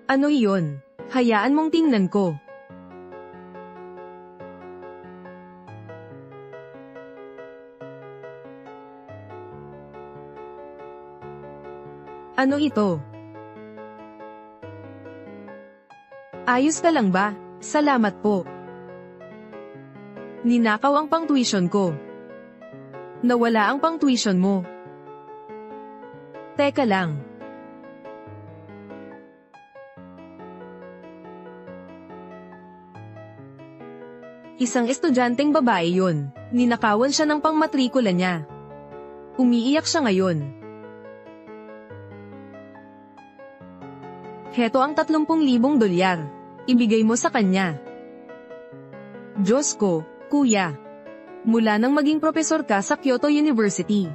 Ano iyon? Hayaan mong tingnan ko. Ano ito? Ayos ka lang ba? Salamat po. Ninakaw ang pang-tuition ko. Nawala ang pang-tuition mo. Teka lang. Isang estudyanteng babae yun. Ninakawan siya ng pangmatrikula niya. Umiiyak siya ngayon. Heto ang 30,000 dolyar. Ibigay mo sa kanya. Diyos ko, kuya. Mula nang maging profesor ka sa Kyoto University,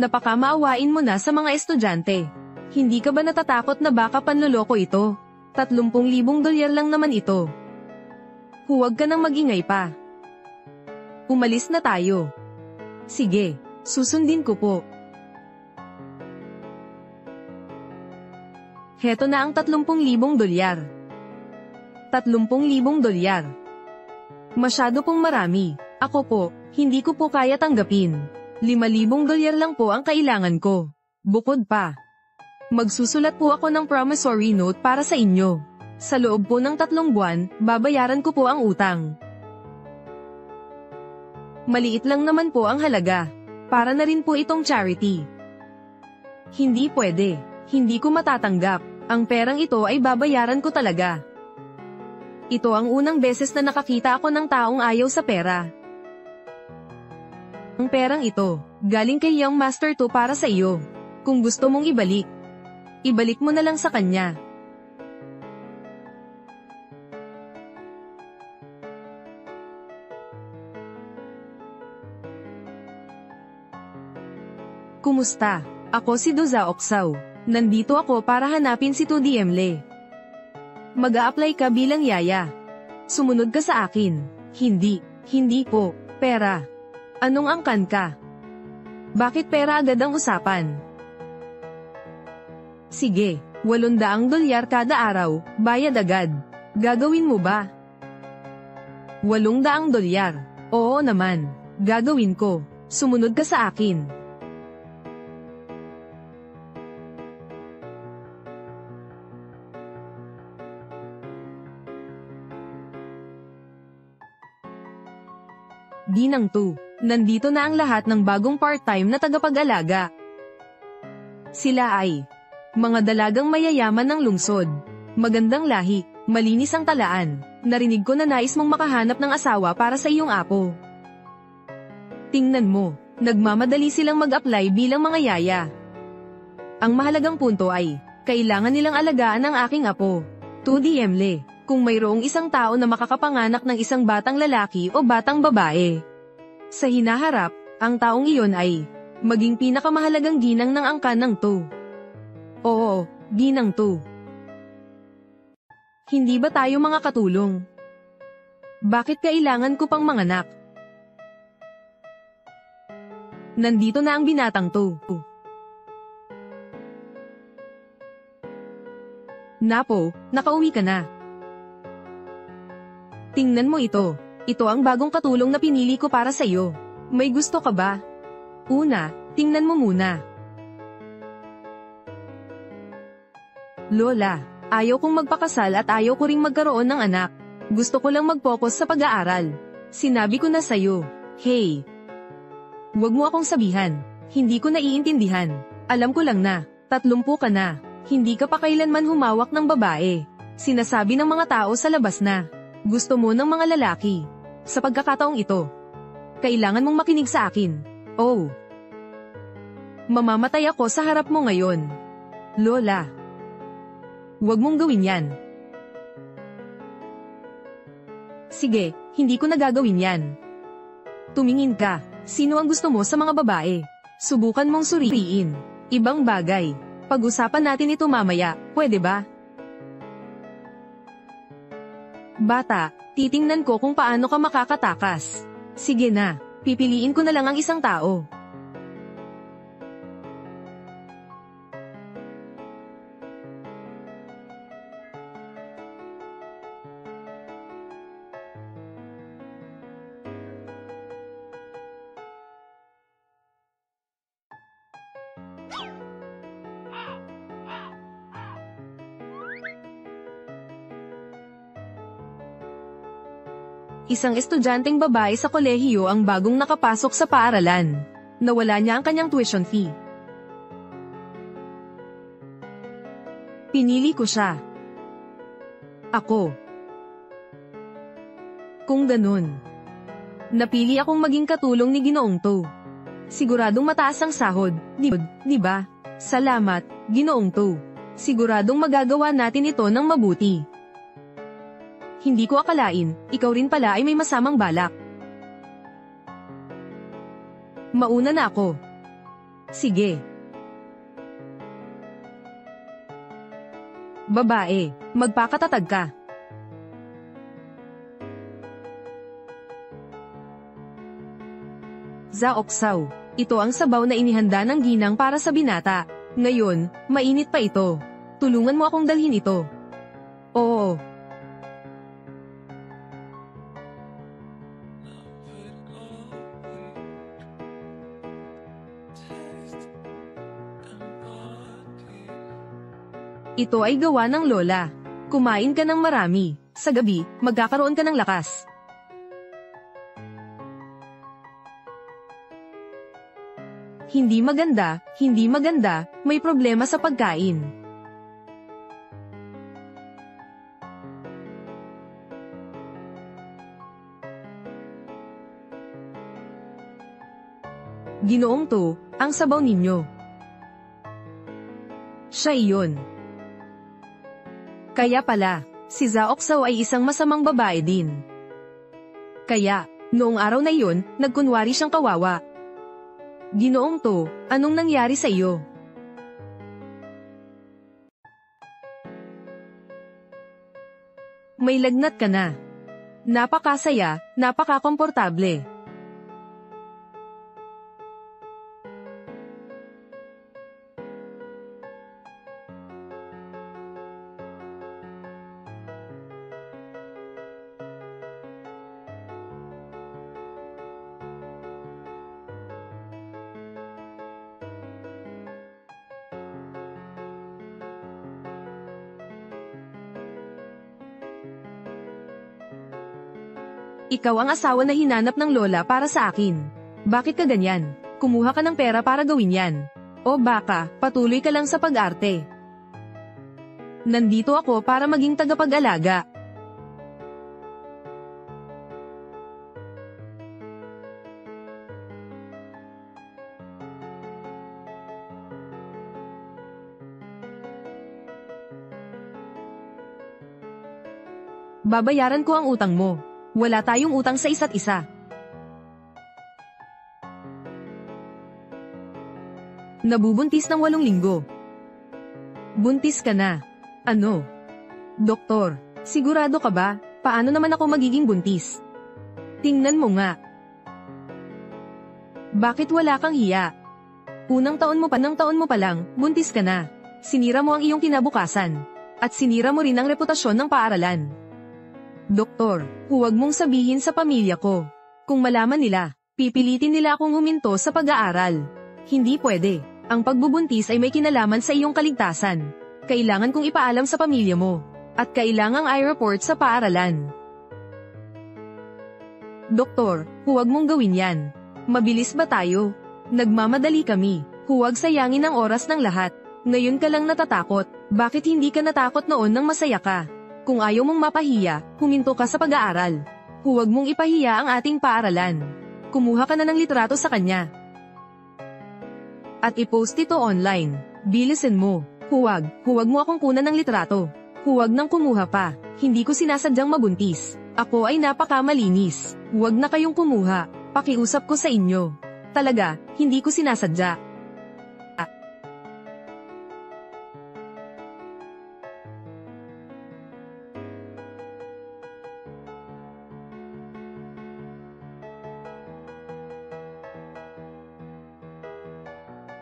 napakamaawain mo na sa mga estudyante. Hindi ka ba natatakot na baka panloloko ito? 30,000 dolyar lang naman ito. Huwag ka nang magingay pa. Umalis na tayo. Sige, susundin ko po. Heto na ang 30,000 dolyar. 30,000 dolyar. Masyado pong marami. Ako po, hindi ko po kaya tanggapin. 5,000 dolyar lang po ang kailangan ko. Bukod pa, magsusulat po ako ng promissory note para sa inyo. Sa loob po ng 3 buwan, babayaran ko po ang utang. Maliit lang naman po ang halaga. Para na rin po itong charity. Hindi pwede. Hindi ko matatanggap. Ang perang ito ay babayaran ko talaga. Ito ang unang beses na nakakita ako ng taong ayaw sa pera. Ang perang ito, galing kay Young Master 2 para sa iyo. Kung gusto mong ibalik, ibalik mo na lang sa kanya. Kumusta? Ako si Doza Oksaw. Nandito ako para hanapin si Tudi Emle. Mag-a-apply ka bilang yaya. Sumunod ka sa akin. Hindi po, pera. Anong angkan ka? Bakit pera agad ang usapan? Sige, 800 dolyar kada araw, bayad agad. Gagawin mo ba? 800 dolyar. Oo naman, gagawin ko. Sumunod ka sa akin. Ginang 2. Nandito na ang lahat ng bagong part-time na tagapag-alaga. Sila ay mga dalagang mayayaman ng lungsod. Magandang lahi, malinis ang talaan. Narinig ko na nais mong makahanap ng asawa para sa iyong apo. Tingnan mo, nagmamadali silang mag-apply bilang mga yaya. Ang mahalagang punto ay, kailangan nilang alagaan ang aking apo. Tudi Emle. Kung mayroong isang tao na makakapanganak ng isang batang lalaki o batang babae, sa hinaharap, ang taong iyon ay maging pinakamahalagang ginang ng angkan ng 2. Oo, ginang 2. Hindi ba tayo mga katulong? Bakit kailangan ko pang manganak? Nandito na ang binatang 2. Napo, nakauwi ka na. Tingnan mo ito. Ito ang bagong katulong na pinili ko para sa iyo. May gusto ka ba? Una, tingnan mo muna. Lola, ayaw kong magpakasal at ayaw ko ring magkaroon ng anak. Gusto ko lang mag-focus sa pag-aaral. Sinabi ko na sa'yo. Hey! Huwag mo akong sabihan. Hindi ko naiintindihan. Alam ko lang na, 30 ka na. Hindi ka pa kailanman humawak ng babae. Sinasabi ng mga tao sa labas na gusto mo ng mga lalaki. Sa pagkakataong ito, kailangan mong makinig sa akin. Oh! Mamamatay ako sa harap mo ngayon. Lola! Huwag mong gawin yan. Sige, hindi ko na gagawin yan. Tumingin ka. Sino ang gusto mo sa mga babae? Subukan mong suriin. Ibang bagay. Pag-usapan natin ito mamaya, pwede ba? Bata, titingnan ko kung paano ka makakatakas. Sige na, pipiliin ko na lang ang isang tao. Isang estudyanteng babae sa kolehiyo ang bagong nakapasok sa paaralan. Nawala niya ang kanyang tuition fee. Pinili ko siya. Ako. Kung ganun. Napili akong maging katulong ni Ginoong To. Siguradong mataas ang sahod, di ba? Salamat, Ginoong To. Siguradong magagawa natin ito ng mabuti. Hindi ko akalain, ikaw rin pala ay may masamang balak. Mauna na ako. Sige. Babae, magpakatatag ka. Zaoksaw, ito ang sabaw na inihanda ng ginang para sa binata. Ngayon, mainit pa ito. Tulungan mo akong dalhin ito. Oo. Ito ay gawa ng lola. Kumain ka ng marami. Sa gabi, magkakaroon ka ng lakas. Hindi maganda, may problema sa pagkain. Ginoong To, ang sabaw ninyo. Siya iyon. Kaya pala, si Zaoksaw ay isang masamang babae din. Kaya, noong araw na iyon, nagkunwari siyang kawawa. Ginoong To, anong nangyari sa iyo? May lagnat ka na. Napakasaya, napakakomportable. Ikaw ang asawa na hinanap ng lola para sa akin. Bakit ka ganyan? Kumuha ka ng pera para gawin yan. O baka, patuloy ka lang sa pag-arte. Nandito ako para maging tagapag-alaga. Babayaran ko ang utang mo. Wala tayong utang sa isa't isa. Nabubuntis ng 8 linggo. Buntis ka na. Ano? Doktor, sigurado ka ba? Paano naman ako magiging buntis? Tingnan mo nga. Bakit wala kang hiya? Unang taon mo pa lang, buntis ka na. Sinira mo ang iyong kinabukasan. At sinira mo rin ang reputasyon ng paaralan. Doktor, huwag mong sabihin sa pamilya ko. Kung malaman nila, pipilitin nila akong huminto sa pag-aaral. Hindi pwede. Ang pagbubuntis ay may kinalaman sa iyong kaligtasan. Kailangan kong ipaalam sa pamilya mo. At kailangang i-report sa paaralan. Doktor, huwag mong gawin yan. Mabilis ba tayo? Nagmamadali kami. Huwag sayangin ang oras ng lahat. Ngayon ka lang natatakot. Bakit hindi ka natakot noon nang masaya ka? Kung ayaw mong mapahiya, huminto ka sa pag-aaral. Huwag mong ipahiya ang ating paaralan. Kumuha ka na ng litrato sa kanya. At i-post ito online. Bilisin mo. Huwag mo akong kunan ng litrato. Huwag nang kumuha pa. Hindi ko sinasadyang mabuntis. Ako ay napakamalinis. Huwag na kayong kumuha. Pakiusap ko sa inyo. Talaga, hindi ko sinasadya.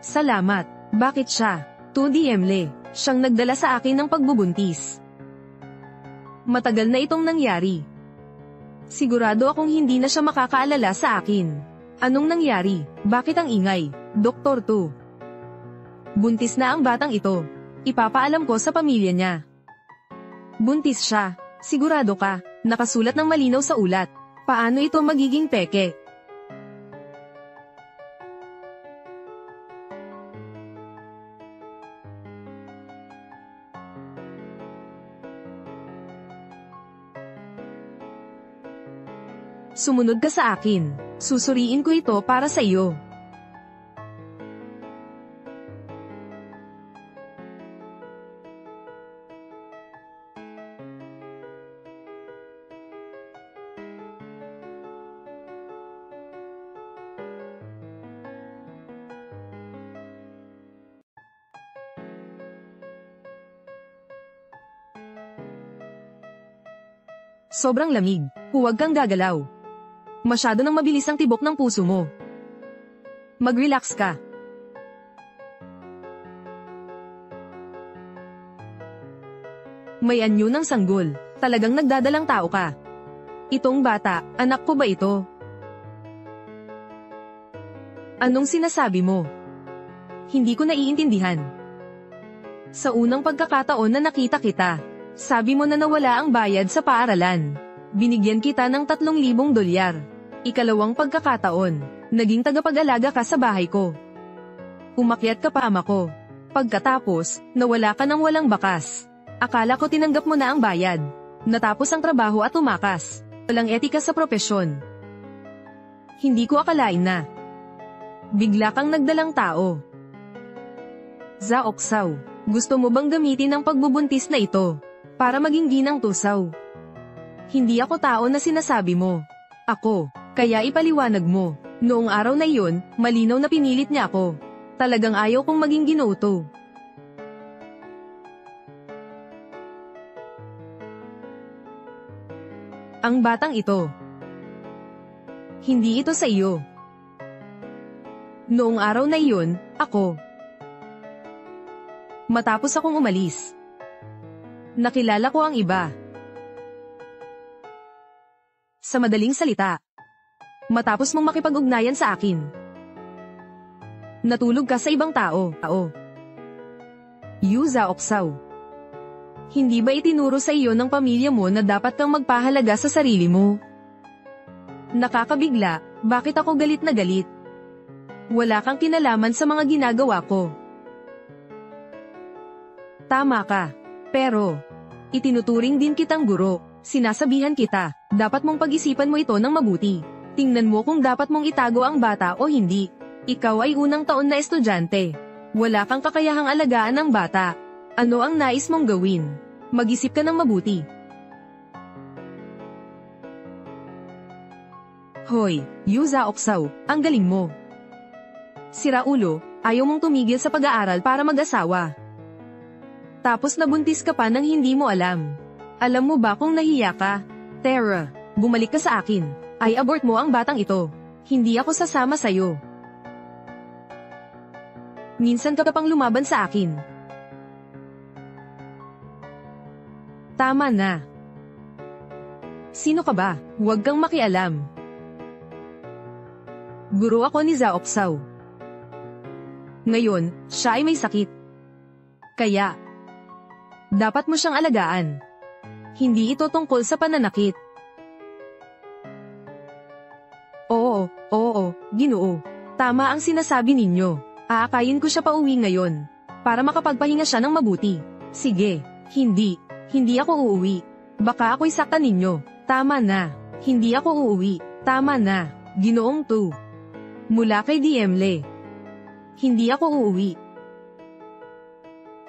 Salamat. Bakit siya? 2DMle. Siyang nagdala sa akin ng pagbubuntis. Matagal na itong nangyari. Sigurado akong hindi na siya makakaalala sa akin. Anong nangyari? Bakit ang ingay? Doktor To. Buntis na ang batang ito. Ipapaalam ko sa pamilya niya. Buntis siya. Sigurado ka. Nakasulat ng malinaw sa ulat. Paano ito magiging peke? Sumunod ka sa akin. Susuriin ko ito para sa iyo. Sobrang lamig. Huwag kang gagalaw. Masyado nang mabilis ang tibok ng puso mo. Mag-relax ka. May anyo ng sanggol. Talagang nagdadalang tao ka. Itong bata, anak ko ba ito? Anong sinasabi mo? Hindi ko naiintindihan. Sa unang pagkakataon na nakita kita, sabi mo na nawala ang bayad sa paaralan. Binigyan kita ng $3,000. Ikalawang pagkakataon, naging tagapag-alaga ka sa bahay ko. Umakyat ka pa ama ko. Pagkatapos, nawala ka ng walang bakas. Akala ko tinanggap mo na ang bayad. Natapos ang trabaho at umakas. Walang etika sa propesyon. Hindi ko akalain na bigla kang nagdalang tao. Zaoksaw, gusto mo bang gamitin ang pagbubuntis na ito para maging ginang tusaw? Hindi ako tao na sinasabi mo. Ako, kaya ipaliwanag mo. Noong araw na iyon, malinaw na pinilit niya ako. Talagang ayaw kong maging ginauto. Ang batang ito. Hindi ito sa iyo. Noong araw na iyon, ako. Matapos akong umalis, nakilala ko ang iba. Sa madaling salita, matapos mong makipag-ugnayan sa akin, natulog ka sa ibang tao. Yu Zaoksaw. Hindi ba itinuro sa iyo ng pamilya mo na dapat kang magpahalaga sa sarili mo? Nakakabigla, bakit ako galit na galit? Wala kang kinalaman sa mga ginagawa ko. Tama ka. Pero, itinuturing din kitang guro. Sinasabihan kita, dapat mong pag-isipan mo ito ng mabuti. Tingnan mo kung dapat mong itago ang bata o hindi. Ikaw ay unang taon na estudyante. Wala kang kakayahang alagaan ng bata. Ano ang nais mong gawin? Mag-isip ka ng mabuti. Hoy, Yu Zaoksaw, ang galing mo. Sira ulo, ayaw mong tumigil sa pag-aaral para mag-asawa. Tapos nabuntis ka pa nang hindi mo alam. Alam mo ba kung nahiya ka? Tara, bumalik ka sa akin. Ay abort mo ang batang ito. Hindi ako sasama sa'yo. Minsan ka pang lumaban sa akin. Tama na. Sino ka ba? Huwag kang makialam. Guro ako ni Zaoksaw. Ngayon, siya ay may sakit. Kaya, dapat mo siyang alagaan. Hindi ito tungkol sa pananakit. Oo, Ginoo. Tama ang sinasabi ninyo. Aakayin ko siya pauwi ngayon. Para makapagpahinga siya ng mabuti. Sige, hindi ako uuwi. Baka ako'y saktan ninyo. Tama na. Hindi ako uuwi. Tama na. Ginoong Tu. Mula kay Diemle. Hindi ako uuwi.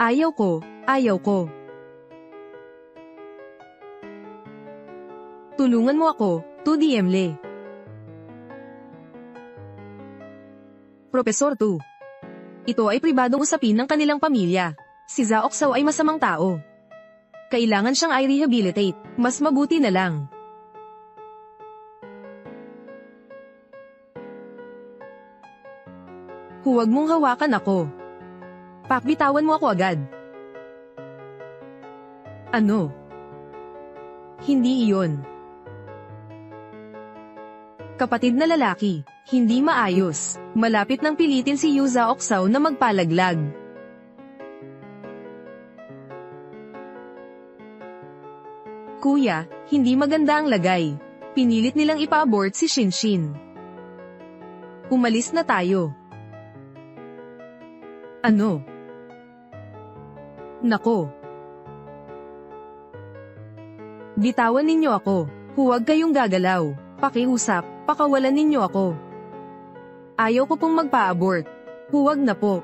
Ayaw ko. Tulungan mo ako, Tu Diemle. Profesor Tu. Ito ay pribadong usapin ng kanilang pamilya. Si Zaoksaw ay masamang tao. Kailangan siyang i-rehabilitate. Mas mabuti na lang. Huwag mong hawakan ako. Pakbitawan mo ako agad. Ano? Hindi iyon. Kapatid na lalaki, hindi maayos. Malapit nang pilitin si Yu Zaoksaw na magpalaglag. Kuya, hindi maganda ang lagay. Pinilit nilang ipa-abort si Shinshin. Umalis na tayo. Ano? Nako. Bitawan ninyo ako. Huwag kayong gagalaw. Pakiusap, pakawalan ninyo ako. Ayaw ko pong magpa-abort. Huwag na po.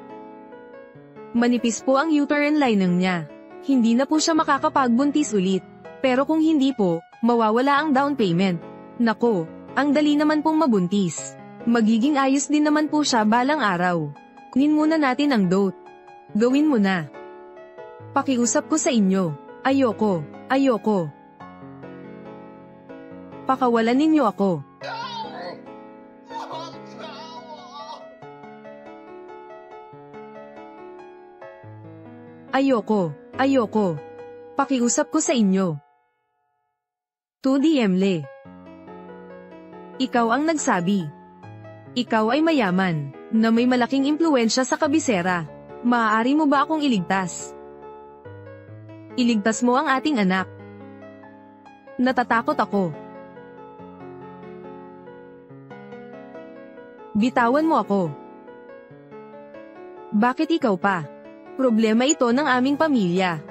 Manipis po ang uterine lining niya. Hindi na po siya makakapagbuntis ulit. Pero kung hindi po, mawawala ang down payment. Nako, ang dali naman pong mabuntis. Magiging ayos din naman po siya balang araw. Kunin muna natin ang dote. Gawin mo na. Pakiusap ko sa inyo. Ayoko, ayoko. Pakawalan ninyo ako. Ayoko, ayoko. Pakiusap ko sa inyo. 2D Emle. Ikaw ang nagsabi. Ikaw ay mayaman, na may malaking impluwensya sa kabisera. Maaari mo ba akong iligtas? Iligtas mo ang ating anak. Natatakot ako. Bitawan mo ako. Bakit ikaw pa? Problema ito ng aming pamilya.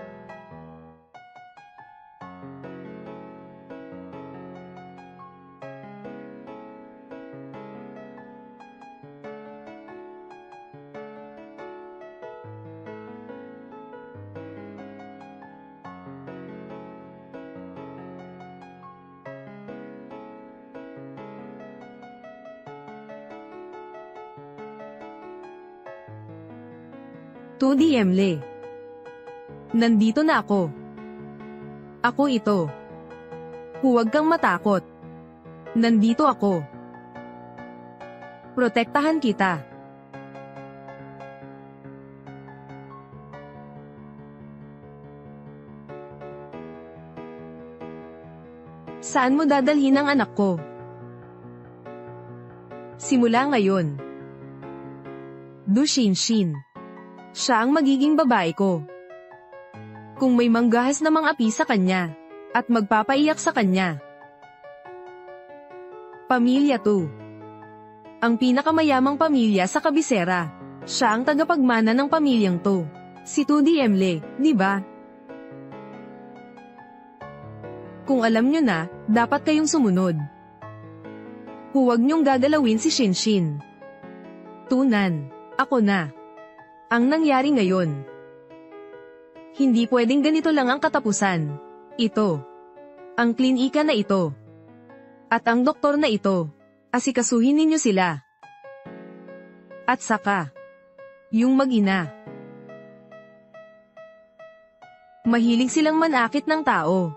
Tudi Emle. Nandito na ako. Ako ito. Huwag kang matakot. Nandito ako. Protektahan kita. Saan mo dadalhin ang anak ko? Simula ngayon. Du Shinshin. Siya ang magiging babae ko. Kung may manggahas na mga api sa kanya, at magpapaiyak sa kanya. Pamilya 2. Ang pinakamayamang pamilya sa kabisera. Siya ang tagapagmana ng pamilyang to. Si Tudi Emle, di ba? Kung alam nyo na, dapat kayong sumunod. Huwag nyong gagalawin si Shinshin. Tunan, ako na. Ang nangyari ngayon. Hindi pwedeng ganito lang ang katapusan. Ito. Ang klinika na ito. At ang doktor na ito. Asikasuhin ninyo sila. At saka. Yung mag-ina. Mahilig silang manakit ng tao.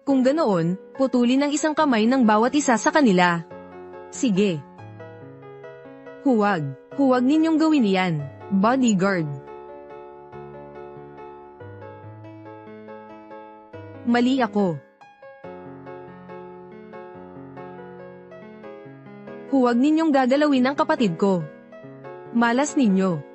Kung ganoon, putulin ang isang kamay ng bawat isa sa kanila. Sige. Huwag ninyong gawin yan, bodyguard. Mali ako. Huwag ninyong gagalawin ang kapatid ko. Malas ninyo.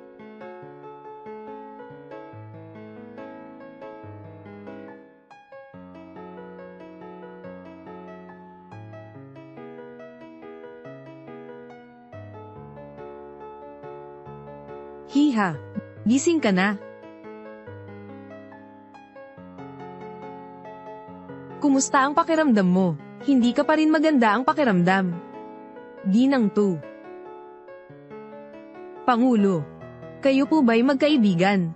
Hiha, gising ka na. Kumusta ang pakiramdam mo? Hindi ka pa rin maganda ang pakiramdam. Ginang 2. Pangulo, kayo po ba'y magkaibigan?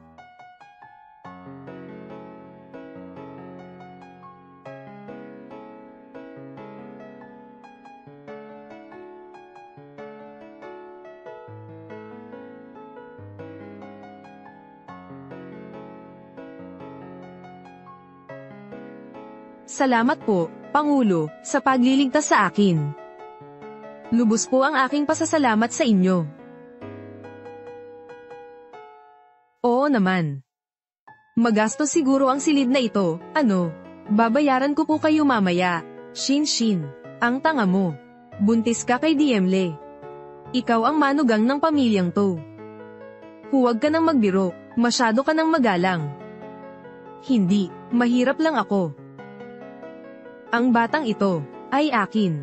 Salamat po, Pangulo, sa pagliligtas sa akin. Lubos po ang aking pasasalamat sa inyo. Oo naman. Magastos siguro ang silid na ito, ano? Babayaran ko po kayo mamaya. Shinshin, ang tanga mo. Buntis ka kay Diemle. Ikaw ang manugang ng pamilyang to. Huwag ka nang magbiro, masyado ka nang magalang. Hindi, mahirap lang ako. Ang batang ito ay akin.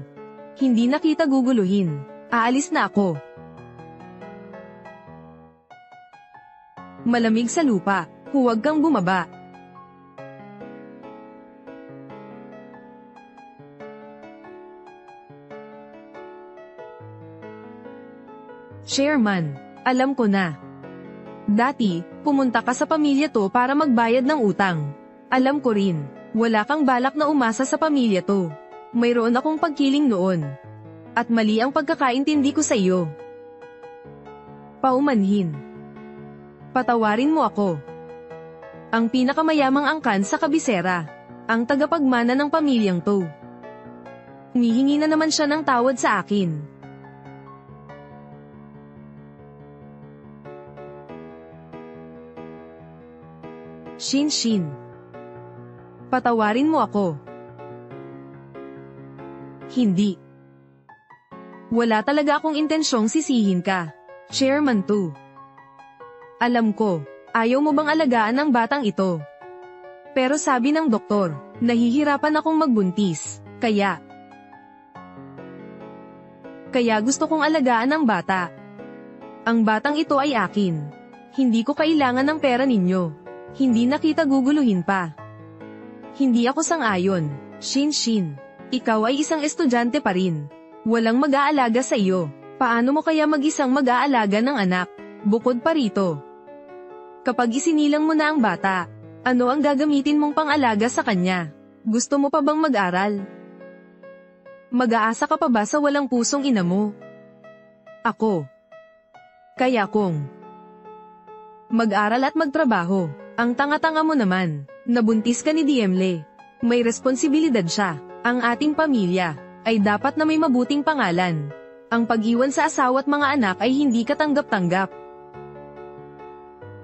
Hindi na kita guguluhin. Aalis na ako. Malamig sa lupa. Huwag kang bumaba. Chairman, alam ko na. Dati, pumunta ka sa pamilya to para magbayad ng utang. Alam ko rin, wala kang balak na umasa sa pamilya to. Mayroon akong pagkiling noon. At mali ang pagkakaintindi ko sa iyo. Paumanhin. Patawarin mo ako. Ang pinakamayamang angkan sa kabisera. Ang tagapagmana ng pamilyang to. Humihingi na naman siya ng tawad sa akin. Shin. Patawarin mo ako. Hindi. Wala talaga akong intensyong sisihin ka. Chairman 2. Alam ko, ayaw mo bang alagaan ang batang ito? Pero sabi ng doktor, nahihirapan akong magbuntis, kaya gusto kong alagaan ang bata. Ang batang ito ay akin. Hindi ko kailangan ng pera ninyo. Hindi na kita guguluhin pa. Hindi ako sang-ayon, Shin. Ikaw ay isang estudyante pa rin. Walang mag-aalaga sa iyo. Paano mo kaya mag-isang mag-aalaga ng anak? Bukod pa rito. Kapag isinilang mo na ang bata, ano ang gagamitin mong pang-alaga sa kanya? Gusto mo pa bang mag-aral? Mag-aasa ka pa ba sa walang pusong ina mo? Ako. Kaya kung mag-aral at magtrabaho, ang tanga-tanga mo naman, nabuntis ka ni Diemle. May responsibilidad siya. Ang ating pamilya ay dapat na may mabuting pangalan. Ang pag-iwan sa asawa at mga anak ay hindi katanggap-tanggap.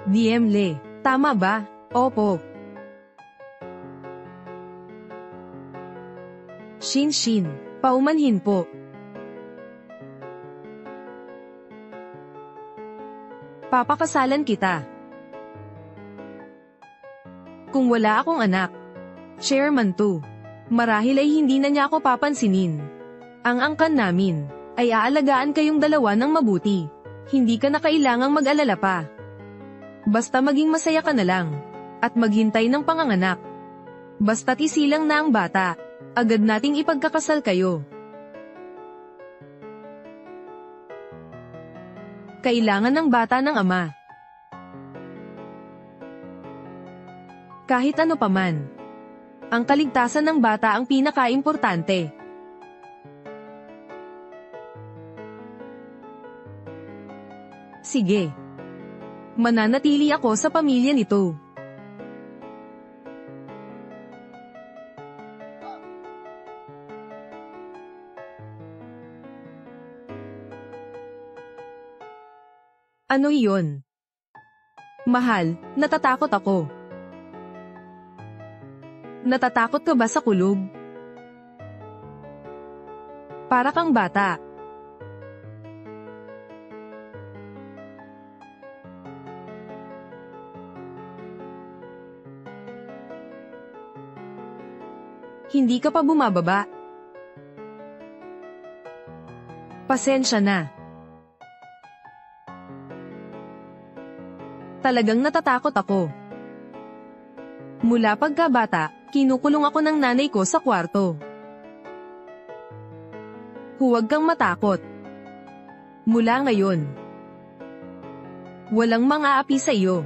Diemle, tama ba? Opo. Shin, paumanhin po. Papakasalan kita. Kung wala akong anak, Chairman 2, marahil ay hindi na niya ako papansinin. Ang angkan namin ay aalagaan kayong dalawa ng mabuti. Hindi ka na kailangang mag-alala pa. Basta maging masaya ka na lang at maghintay ng panganganak. Basta't isilang na ang bata, agad nating ipagkakasal kayo. Kailangan ng bata ng ama. Kahit ano paman. Ang kaligtasan ng bata ang pinaka-importante. Sige. Mananatili ako sa pamilya nito. Ano iyon? Mahal, natatakot ako. Natatakot ka ba sa kulog? Para kang bata. Hindi ka pa bumababa. Pasensya na. Talagang natatakot ako. Mula pagkabata, kinukulong ako ng nanay ko sa kwarto. Huwag kang matakot. Mula ngayon, walang mang-aapi sa iyo.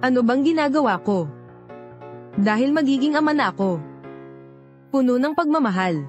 Ano bang ginagawa ko? Dahil magiging ama na ako. Puno ng pagmamahal.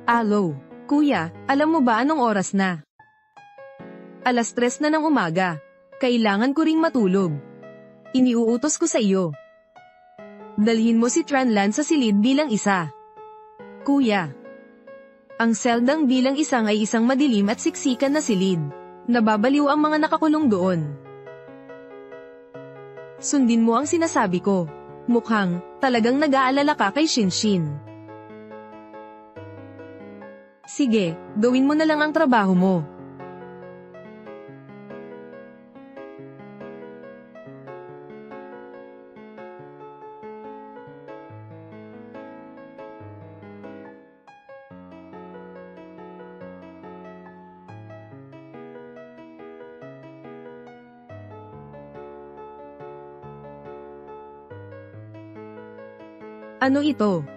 Alo, kuya, alam mo ba anong oras na? 3:00 na ng umaga. Kailangan ko ring matulog. Iniuutos ko sa iyo. Dalhin mo si Tranlan sa silid bilang isa. Kuya. Ang seldang bilang isang ay isang madilim at siksikan na silid. Nababaliw ang mga nakakulong doon. Sundin mo ang sinasabi ko. Mukhang, talagang nag-aalala ka kay Shinshin. Sige, gawin mo na lang ang trabaho mo. Ano ito?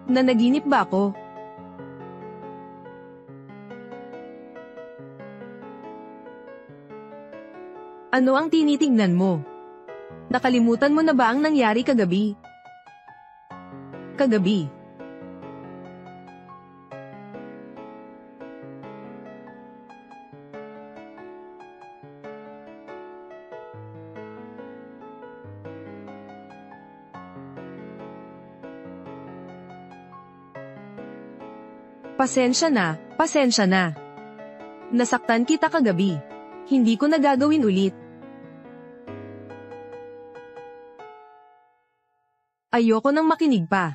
Nanaginip ba ako? Ano ang tinitingnan mo? Nakalimutan mo na ba ang nangyari kagabi? Kagabi. Pasensya na, pasensya na. Nasaktan kita kagabi. Hindi ko na gagawin ulit. Ayoko nang makinig pa.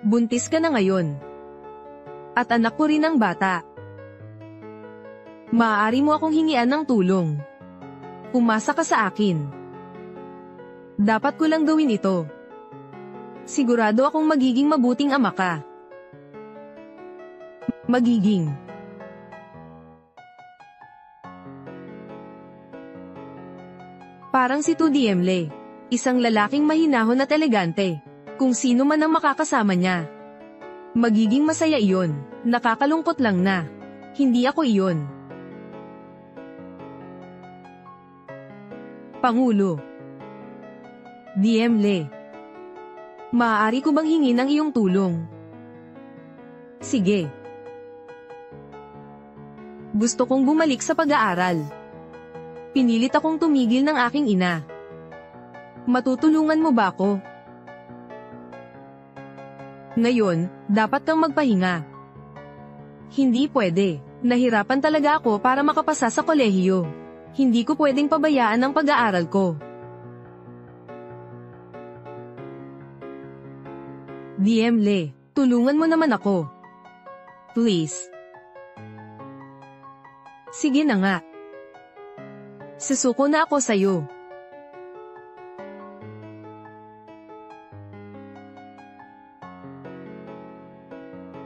Buntis ka na ngayon. At anak ko rin ang bata. Maaari mo akong hingian ng tulong. Umasa ka sa akin. Dapat ko lang gawin ito. Sigurado akong magiging mabuting ama ka. Magiging. Parang si Tudiemle. Isang lalaking mahinahon at elegante. Kung sino man ang makakasama niya. Magiging masaya iyon. Nakakalungkot lang na. Hindi ako iyon. Pangulo. Diemle. Maaari ko bang hingin ang iyong tulong? Sige. Gusto kong bumalik sa pag-aaral. Pinilit akong tumigil ng aking ina. Matutulungan mo ba ako? Ngayon, dapat kang magpahinga. Hindi pwede. Nahirapan talaga ako para makapasa sa kolehiyo. Hindi ko pwedeng pabayaan ang pag-aaral ko. Diemle, tulungan mo naman ako. Please. Sige na nga. Susuko na ako sa'yo.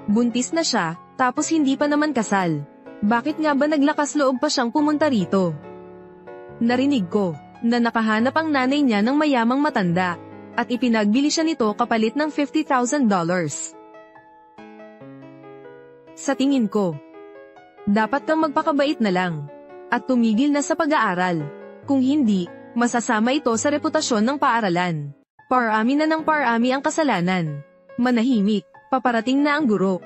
Buntis na siya, tapos hindi pa naman kasal. Bakit nga ba naglakas loob pa siyang pumunta rito? Narinig ko, na nakahanap ang nanay niya ng mayamang matanda. At ipinagbili siya nito kapalit ng $50,000. Sa tingin ko, dapat kang magpakabait na lang. At tumigil na sa pag-aaral. Kung hindi, masasama ito sa reputasyon ng paaralan. Parami na ng parami ang kasalanan. Manahimik, paparating na ang guro.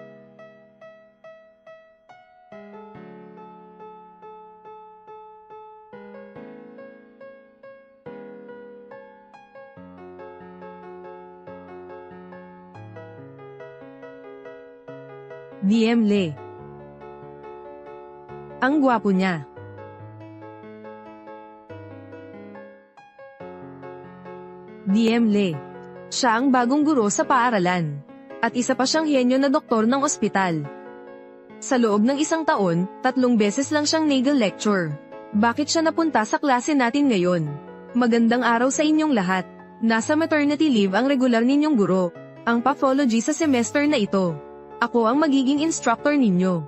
Diemle. Ang gwapo niya. Diemle. Siya ang bagong guro sa paaralan. At isa pa siyang henyo na doktor ng ospital. Sa loob ng 1 taon, 3 beses lang siyang nagal lecture. Bakit siya napunta sa klase natin ngayon? Magandang araw sa inyong lahat. Nasa maternity leave ang regular ninyong guro. Ang pathology sa semester na ito. Ako ang magiging instructor ninyo.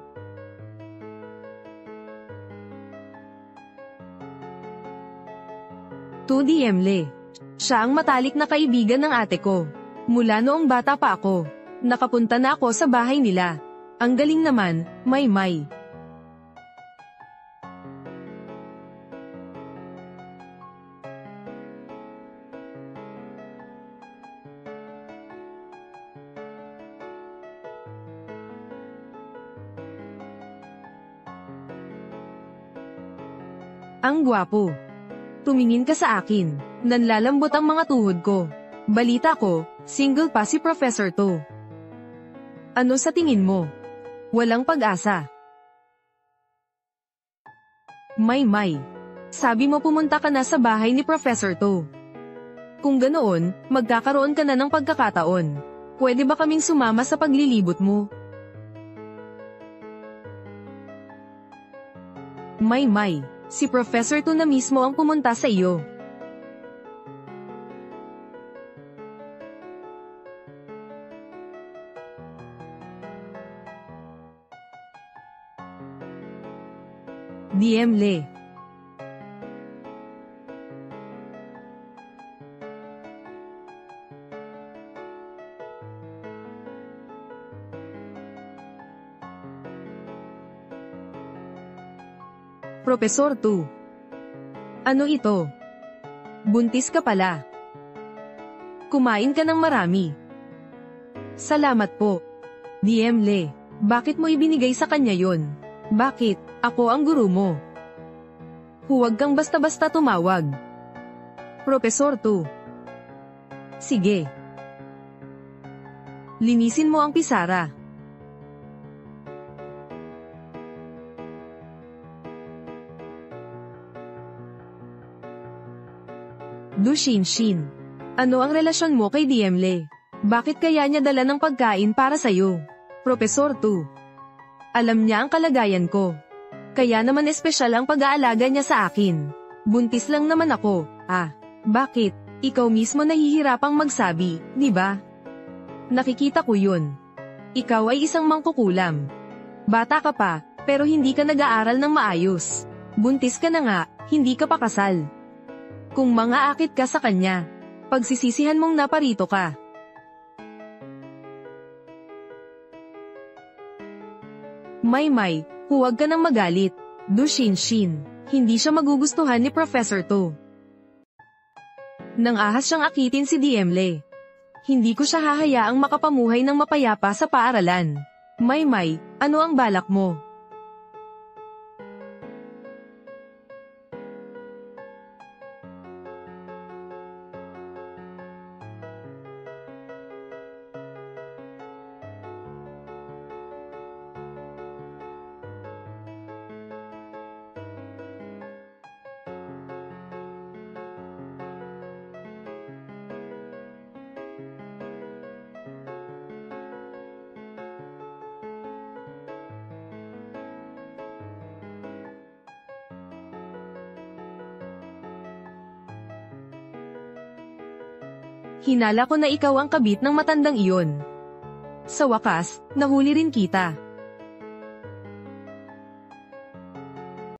Diemle. Siya ang matalik na kaibigan ng ate ko. Mula noong bata pa ako. Nakapunta na ako sa bahay nila. Ang galing naman, may. Ang gwapo. Tumingin ka sa akin. Nanlalambot ang mga tuhod ko. Balita ko, single pa si Professor To. Ano sa tingin mo? Walang pag-asa. May. Sabi mo pumunta ka na sa bahay ni Professor To. Kung ganoon, magkakaroon ka na ng pagkakataon. Pwede ba kaming sumama sa paglilibot mo? May. Si Professor To na mismo ang pumunta sa iyo. DM Le. Professor To. Ano ito? Buntis ka pala. Kumain ka ng marami. Salamat po. DM Le. Bakit mo ibinigay sa kanya yon? Bakit? Ako ang guru mo. Huwag kang basta-basta tumawag. Professor To. Sige. Linisin mo ang pisara. Du Shinshin. Ano ang relasyon mo kay DM Le? Bakit kaya niya dala ng pagkain para sa'yo? Professor To. Alam niya ang kalagayan ko. Kaya naman espesyal ang pag-aalaga niya sa akin. Buntis lang naman ako. Bakit? Ikaw mismo nahihirapang magsabi, di ba? Nakikita ko yun. Ikaw ay isang mangkukulam. Bata ka pa, pero hindi ka nag-aaral ng maayos. Buntis ka na nga, hindi ka pa kasal. Kung mang-aakit ka sa kanya, pagsisisihan mong naparito ka. May, huwag ka nang magalit. Du Shinshin. Hindi siya magugustuhan ni Professor To. Nang ahas siyang akitin si DM Le. Hindi ko siya hahayaang makapamuhay ng mapayapa sa paaralan. May, ano ang balak mo? Hinala ko na ikaw ang kabit ng matandang iyon. Sa wakas, nahuli rin kita.